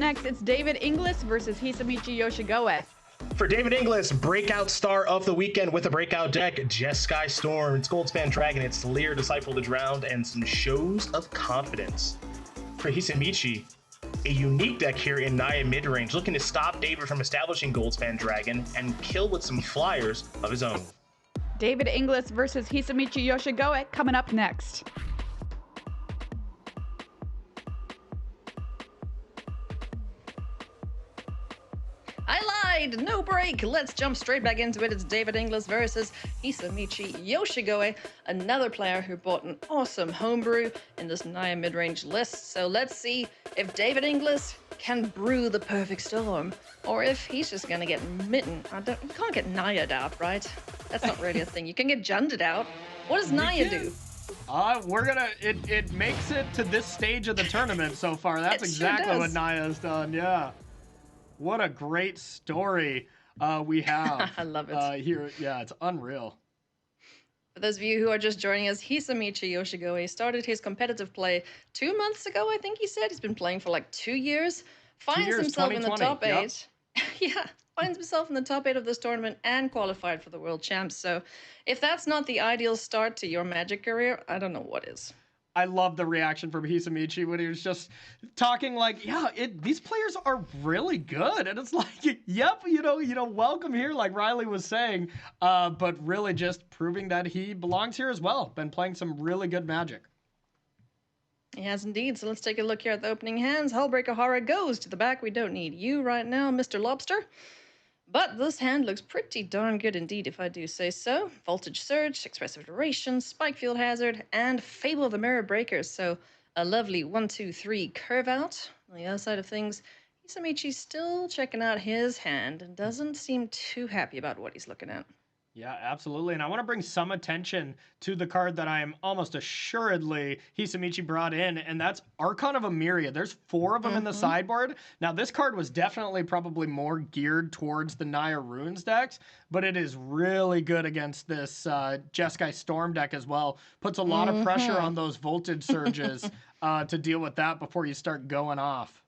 next, it's David Inglis versus Hisamichi Yoshigoe. For David Inglis, breakout star of the weekend with a breakout deck, Jeskai Storm, its Goldspan Dragon, its Leer, Disciple the Drowned, and some shows of confidence. For Hisamichi, a unique deck here in Naya Midrange, looking to stop David from establishing Goldspan Dragon and kill with some flyers of his own. David Inglis versus Hisamichi Yoshigoe coming up next. I lied! No break! Let's jump straight back into it. It's David Inglis versus Hisamichi Yoshigoe, another player who bought an awesome homebrew in this Naya mid-range list. So let's see if David Inglis can brew the perfect storm, or if he's just gonna get mitten. You can't get Naya'd out, right? That's not really a thing. You can get Junded out. What does Naya do? It makes it to this stage of the tournament so far. That's exactly what Naya has done, yeah. What a great story we have. I love it. Here. Yeah, it's unreal. For those of you who are just joining us, Hisamichi Yoshigoe started his competitive play 2 months ago, I think he said. He's been playing for like 2 years. Finds himself in the top 8. Yeah, finds himself in the top 8 of this tournament and qualified for the World Champs. So if that's not the ideal start to your Magic career, I don't know what is. I love the reaction from Hisamichi when he was just talking like, yeah, these players are really good. And it's like, yep, you know, welcome here, like Riley was saying, but really just proving that he belongs here as well. Been playing some really good Magic. He has indeed. So let's take a look here at the opening hands. Hullbreaker Horror goes to the back. We don't need you right now, Mr. Lobster. But this hand looks pretty darn good indeed, if I do say so. Voltage Surge, Expressive Duration, Spike Field Hazard, and Fable of the Mirror Breakers. So a lovely 1, 2, 3 curve out. On the other side of things, Hisamichi's still checking out his hand and doesn't seem too happy about what he's looking at. Yeah, absolutely. And I want to bring some attention to the card that I am almost assuredly Hisamichi brought in, and that's Archon of a Myriad. There's 4 of them in the sideboard. Now, this card was definitely probably more geared towards the Naya Runes decks, but it is really good against this Jeskai Storm deck as well. Puts a lot of pressure on those voltage surges to deal with that before you start going off.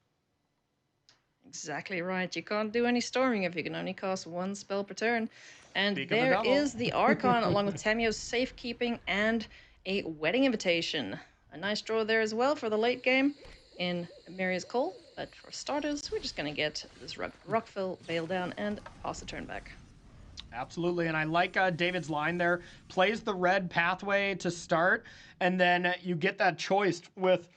Exactly right. You can't do any storming if you can only cast 1 spell per turn. And Speak there is the Archon along with Tamio's Safekeeping and a Wedding Invitation. A nice draw there as well for the late game in Maria's Call. But for starters, we're just going to get this Rockfill Veil down and pass the turn back. Absolutely, and I like David's line there. Plays the red pathway to start, and then you get that choice with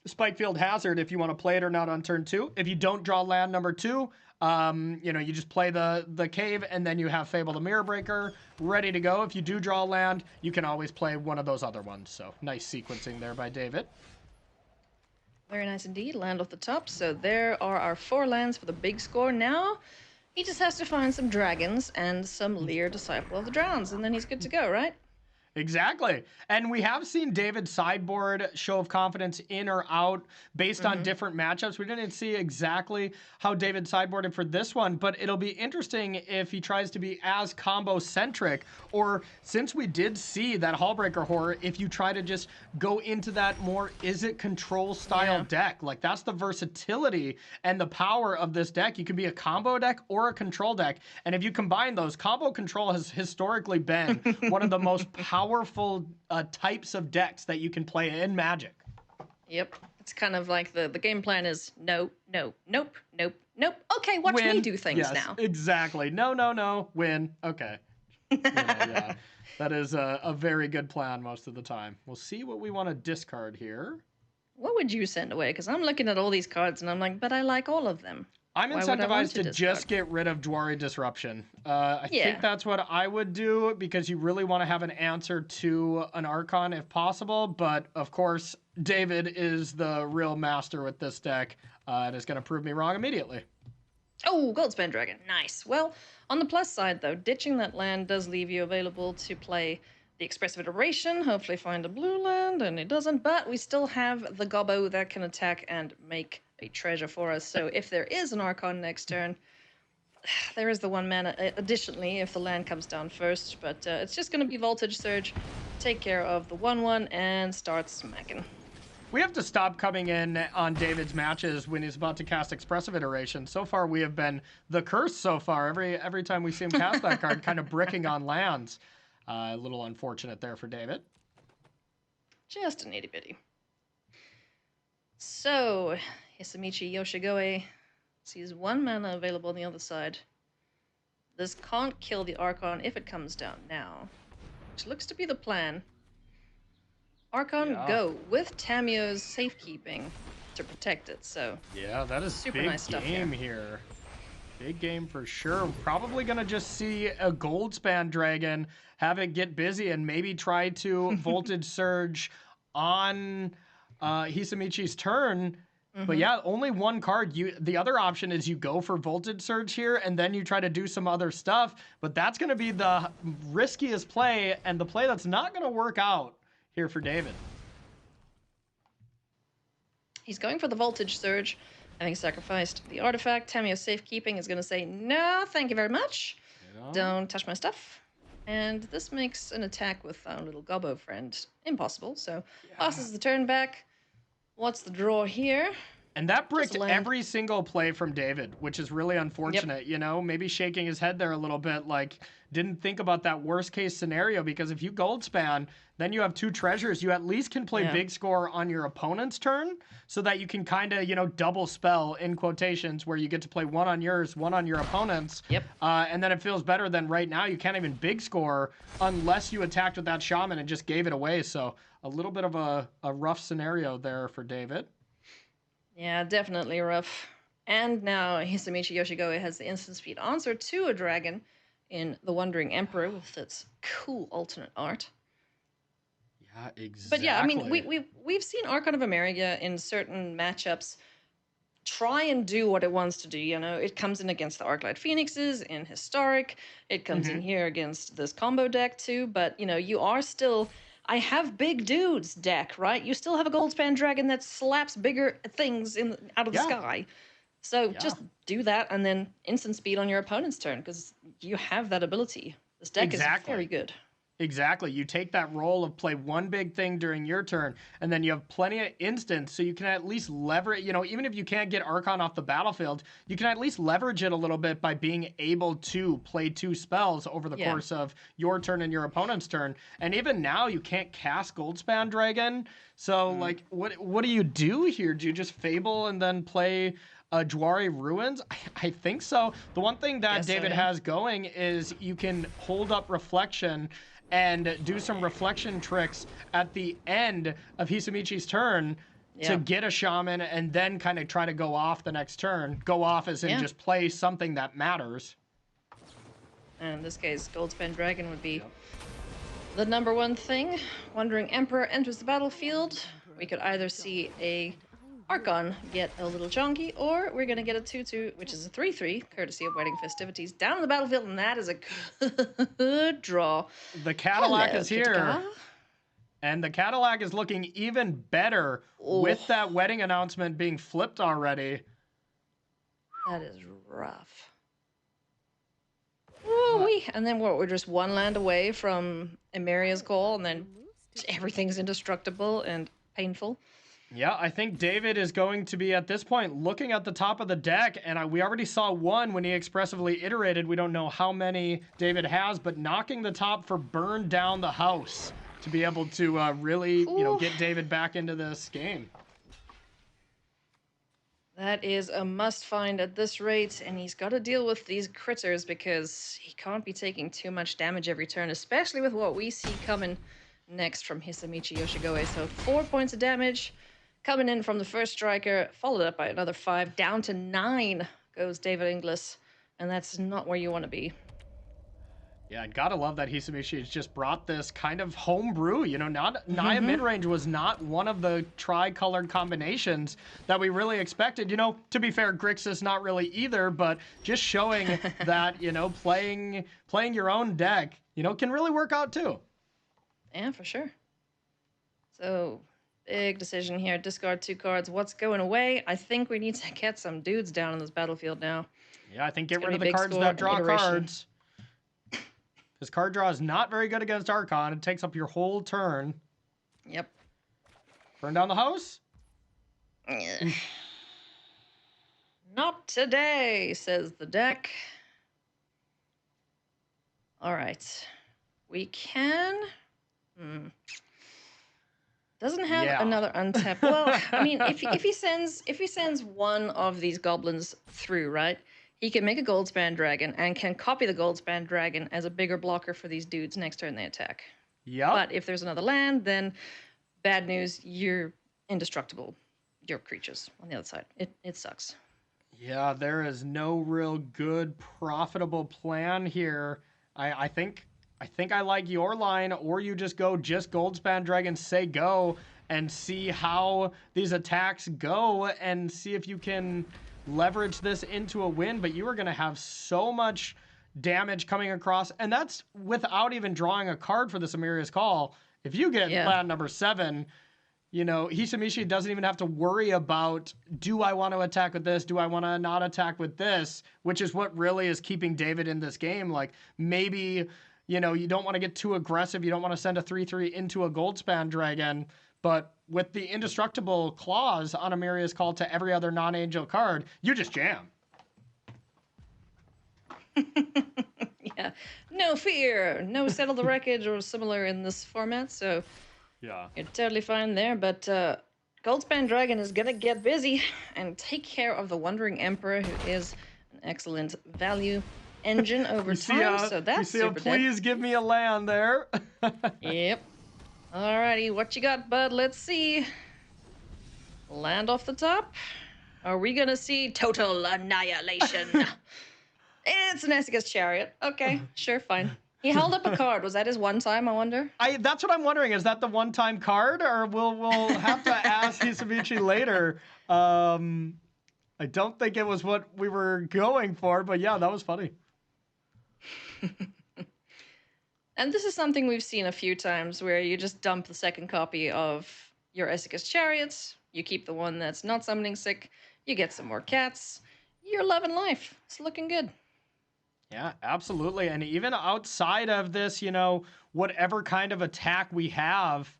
Spikefield Hazard if you want to play it or not on turn 2. If you don't draw land number 2, you just play the cave, and then you have Fable the Mirror Breaker ready to go. If you do draw land, you can always play one of those other ones. So nice sequencing there by David. Very nice indeed. Land off the top. So there are our 4 lands for the big score. Now he just has to find some dragons and some Leer, Disciple of the Drowns, and then he's good to go, right? Exactly. And we have seen David's sideboard show of confidence in or out based on different matchups. We didn't see exactly how David sideboarded for this one, but it'll be interesting if he tries to be as combo-centric, or since we did see that Hullbreaker Horror, if you try to just go into that more is-it control-style deck. Like, that's the versatility and the power of this deck. You can be a combo deck or a control deck, and if you combine those, combo control has historically been one of the most powerful types of decks that you can play in Magic. Yep. It's kind of like the game plan is no, no, nope, nope, nope. Okay, watch me do things now. Exactly. No, no, no. Win. Okay. Yeah. That is a very good plan most of the time. We'll see what we want to discard here. What would you send away? Because I'm looking at all these cards and I'm like, but I like all of them. I'm incentivized to just get rid of Dwari Disruption. I think that's what I would do, because you really want to have an answer to an Archon if possible. But, of course, David is the real master with this deck and is going to prove me wrong immediately. Oh, Goldspan Dragon. Nice. Well, on the plus side, though, ditching that land does leave you available to play the Expressive Iteration, hopefully find a blue land, and it doesn't. But we still have the Gobbo that can attack and make a treasure for us. So if there is an Archon next turn, there is the 1 mana additionally if the land comes down first, but it's just going to be Voltage Surge, take care of the 1/1 and start smacking. We have to stop coming in on David's matches when he's about to cast Expressive Iteration. So far, we have been the curse so far. Every time we see him cast that card, kind of bricking on lands. A little unfortunate there for David. Just an itty-bitty. So, Hisamichi Yoshigoe sees 1 mana available on the other side. This can't kill the Archon if it comes down now, which looks to be the plan. Archon go with Tamio's safekeeping to protect it, so... Yeah, that is super big nice stuff game here. Big game for sure. We're probably going to just see a Goldspan Dragon have it get busy and maybe try to Voltage Surge on Hisamichi's turn. But yeah, only 1 card. The other option is you go for Voltage Surge here and then you try to do some other stuff. But that's going to be the riskiest play and the play that's not going to work out here for David. He's going for the Voltage Surge, having sacrificed the artifact. Tamio's safekeeping is going to say, no, thank you very much. Don't touch my stuff. And this makes an attack with our little gobbo friend impossible. So passes the turn back. What's the draw here? And that bricked every single play from David, which is really unfortunate, you know, maybe shaking his head there a little bit, like didn't think about that worst case scenario, because if you Goldspan, then you have 2 treasures. You at least can play big score on your opponent's turn so that you can kind of, you know, double spell in quotations where you get to play 1 on yours, 1 on your opponent's. And then it feels better than right now. You can't even big score unless you attacked with that shaman and just gave it away. So a little bit of a rough scenario there for David. Yeah, definitely rough. And now Hisamichi Yoshigoe has the instant speed answer to a dragon in the Wandering Emperor with its cool alternate art. Yeah, exactly. But yeah, I mean, we've seen Archon of America in certain matchups try and do what it wants to do. You know, it comes in against the Arclight Phoenixes in Historic. It comes in here against this combo deck too. But, you know, you are still... I have big dudes deck, right? You still have a Goldspan Dragon that slaps bigger things out of the sky. So just do that and then instant speed on your opponent's turn because you have that ability. This deck is very good. Exactly. You take that role of play 1 big thing during your turn, and then you have plenty of instants, so you can at least leverage, you know, even if you can't get Archon off the battlefield, you can at least leverage it a little bit by being able to play 2 spells over the course of your turn and your opponent's turn. And even now, you can't cast Goldspan Dragon, so, like, what do you do here? Do you just Fable and then play... Jwari Ruins? I think so. The one thing that David has going is you can hold up Reflection and do some reflection tricks at the end of Hisamichi's turn to get a shaman and then kind of try to go off the next turn. Go off as in just play something that matters. And in this case, Goldspan Dragon would be the #1 thing. Wandering Emperor enters the battlefield. We could either see a Archon get a little chunky, or we're going to get a 2/2, which is a 3/3, courtesy of Wedding Festivities, down on the battlefield, and that is a good draw. The Cadillac is here. And the Cadillac is looking even better with that wedding announcement being flipped already. That is rough. Ooh-wee. And then we're just 1 land away from Emeria's Call, and then everything's indestructible and painful. Yeah, I think David is going to be, at this point, looking at the top of the deck, and we already saw 1 when he expressively iterated. We don't know how many David has, but knocking the top for Burn Down the House to be able to really, you know, get David back into this game. That is a must-find at this rate, and he's got to deal with these critters because he can't be taking too much damage every turn, especially with what we see coming next from Hisamichi Yoshigoe. So 4 points of damage. Coming in from the first striker, followed up by another 5. Down to 9 goes David Inglis, and that's not where you want to be. Yeah, gotta love that Hisamichi has just brought this kind of homebrew. You know, Naya Midrange was not one of the tri-colored combinations that we really expected. You know, to be fair, Grixis not really either, but just showing that, you know, playing your own deck, you know, can really work out too. Yeah, for sure. So... big decision here. Discard 2 cards. What's going away? I think we need to get some dudes down on this battlefield now. Yeah, I think get rid of the cards that draw cards. This card draw is not very good against Archon. It takes up your whole turn. Yep. Burn Down the House? Not today, says the deck. All right. We can... Doesn't have another untap. Well, I mean, if he sends one of these goblins through, right? He can make a Goldspan Dragon and can copy the Goldspan Dragon as a bigger blocker for these dudes next turn they attack. Yep. But if there's another land, then bad news, you're indestructible. Your creatures on the other side. It sucks. Yeah, there is no real good, profitable plan here. I think I like your line, or you just go Goldspan Dragon, say go, and see how these attacks go, and see if you can leverage this into a win. But you are going to have so much damage coming across, and that's without even drawing a card for the Samira's Call. If you get land number 7, you know, Hisamichi doesn't even have to worry about, do I want to attack with this? Do I want to not attack with this? Which is what really is keeping David in this game. Like, maybe, you know, you don't want to get too aggressive. You don't want to send a 3/3 into a Goldspan Dragon. But with the indestructible clause on Amiria's Call to every other non-angel card, you just jam. Yeah. No fear. No Settle the Wreckage or similar in this format. So yeah, you're totally fine there. But Goldspan Dragon is going to get busy and take care of the Wandering Emperor, who is an excellent value engine over time. So that's super dead. Please give me a land there. Yep. Alrighty, what you got, bud? Let's see. Land off the top. Are we gonna see total annihilation? It's an Jeskai Chariot. Okay, sure, fine. He held up a card. Was that his one time, I wonder? That's what I'm wondering. Is that the one-time card, or we'll have to ask Hisamichi later? I don't think it was what we were going for, but yeah, that was funny. And this is something we've seen a few times, where you just dump the second copy of your Jeskai Chariots, you keep the one that's not summoning sick, you get some more cats, you're loving life. It's looking good. Yeah, absolutely. And even outside of this, you know, whatever kind of attack we have,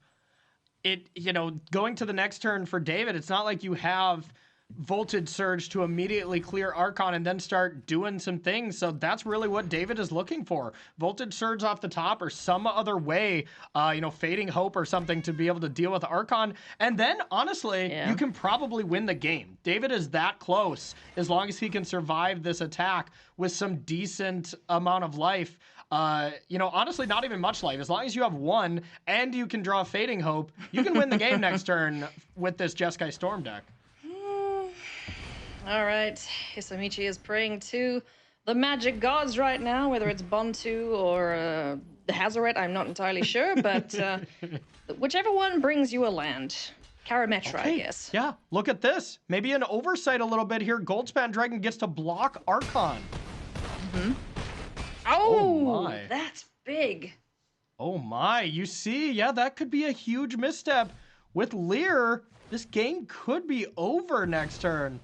it, you know, going to the next turn for David, it's not like you have Voltage Surge to immediately clear Archon and then start doing some things. So that's really what David is looking for. Voltage Surge off the top, or some other way, you know, Fading Hope or something to be able to deal with Archon. And then, honestly, you can probably win the game. David is that close, as long as he can survive this attack with some decent amount of life. You know, honestly, not even much life. As long as you have 1 and you can draw Fading Hope, you can win the game next turn with this Jeskai Storm deck. All right, Hisamichi is praying to the magic gods right now, whether it's Bontu or the Hazoret, I'm not entirely sure, but whichever one brings you a land. Karametra, I guess. Yeah, look at this. Maybe an oversight a little bit here. Goldspan Dragon gets to block Archon. Oh, my. That's big. Oh my, you see, yeah, that could be a huge misstep. With Lear, this game could be over next turn.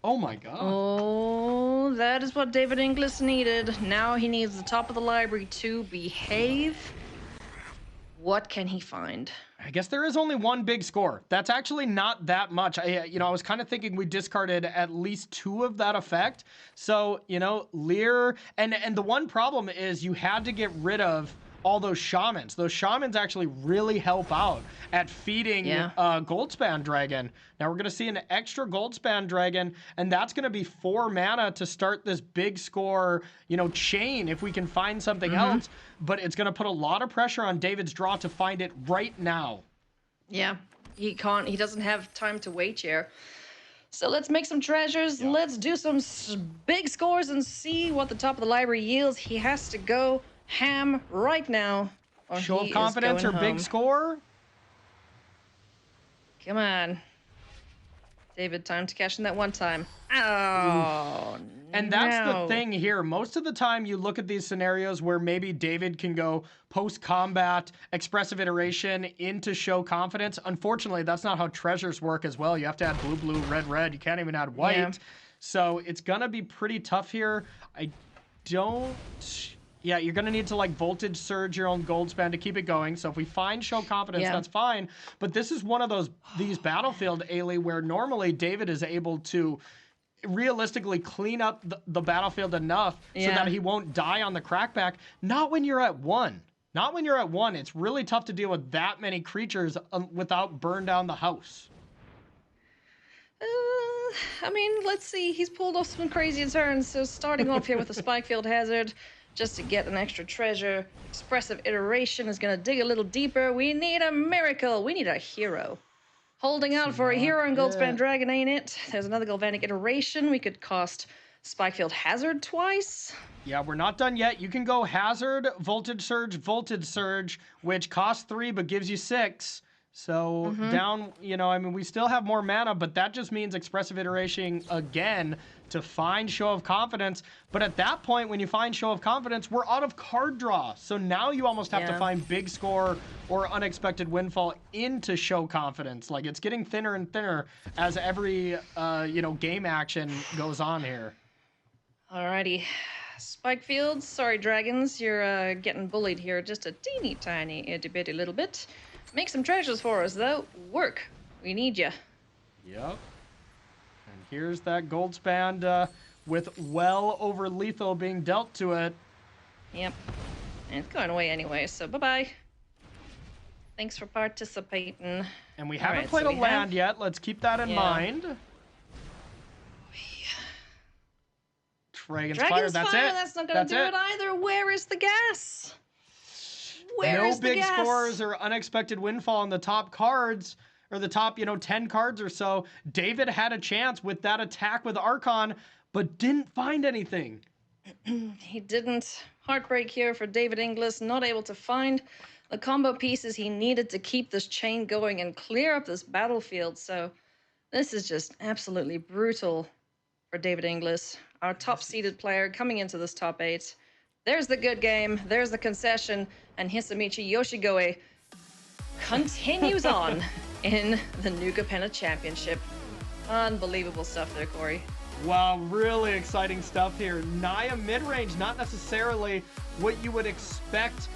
Oh my god. Oh, that is what David Inglis needed. Now he needs the top of the library to behave. What can he find? I guess there is only 1 big score. That's actually not that much. I was kind of thinking we discarded at least 2 of that effect. So, you know, Lear, and the one problem is you had to get rid of all those shamans. Those shamans actually really help out at feeding Goldspan Dragon. Now we're going to see an extra Goldspan Dragon, and that's going to be 4 mana to start this big score, you know, chain if we can find something else. But it's going to put a lot of pressure on David's draw to find it right now. Yeah, he doesn't have time to wait here. So let's make some treasures. Let's do some big scores and see what the top of the library yields. He has to go ham right now. Show of confidence or big score? Come on. David, time to cash in that one time. Oh, and that's the thing here. Most of the time you look at these scenarios where maybe David can go post-combat, expressive iteration into show confidence. Unfortunately, that's not how treasures work as well. You have to add blue, blue, red, red. You can't even add white. So it's going to be pretty tough here. Yeah, you're going to need to like voltage surge your own gold span to keep it going. So if we find show confidence, that's fine. But this is one of these battlefield, Ailey, where normally David is able to realistically clean up the battlefield enough so that he won't die on the crackback. Not when you're at 1. Not when you're at 1. It's really tough to deal with that many creatures without burn down the house. I mean, let's see. He's pulled off some crazy turns. So starting off here with a Spikefield Hazard, just to get an extra treasure. Expressive Iteration is going to dig a little deeper. We need a miracle. We need a hero. Holding out for a hero in Goldspan Dragon, ain't it? There's another Galvanic Iteration. We could cost Spikefield Hazard twice. Yeah, we're not done yet. You can go Hazard, Voltage Surge, which costs 3 but gives you 6. So down, I mean, we still have more mana, but that just means Expressive Iteration again to find Show of Confidence. But at that point, when you find Show of Confidence, we're out of card draw. So now you almost have to find Big Score or Unexpected Windfall into Show Confidence. Like, it's getting thinner and thinner as every, game action goes on here. Alrighty. Spikefields, sorry, Dragons, you're getting bullied here just a teeny tiny itty-bitty little bit. Make some treasures for us, though. Work. We need you. Yep. And here's that gold span with well over lethal being dealt to it. Yep. And it's going away anyway, so bye-bye. Thanks for participating. And we haven't played a land yet. Let's keep that in mind. Dragon's Fire, that's it. That's not going to do it either. Where is the gas? Where is the big gas? scores or Unexpected Windfall on the top cards, or the top, 10 cards or so. David had a chance with that attack with Archon, but didn't find anything. He didn't. Heartbreak here for David Inglis, not able to find the combo pieces he needed to keep this chain going and clear up this battlefield. So this is just absolutely brutal for David Inglis, our top-seeded player coming into this top 8. There's the good game, there's the concession, and Hisamichi Yoshigoe continues on in the new Capenna Championship. Unbelievable stuff there, Corey. Wow, really exciting stuff here. Naya mid-range, not necessarily what you would expect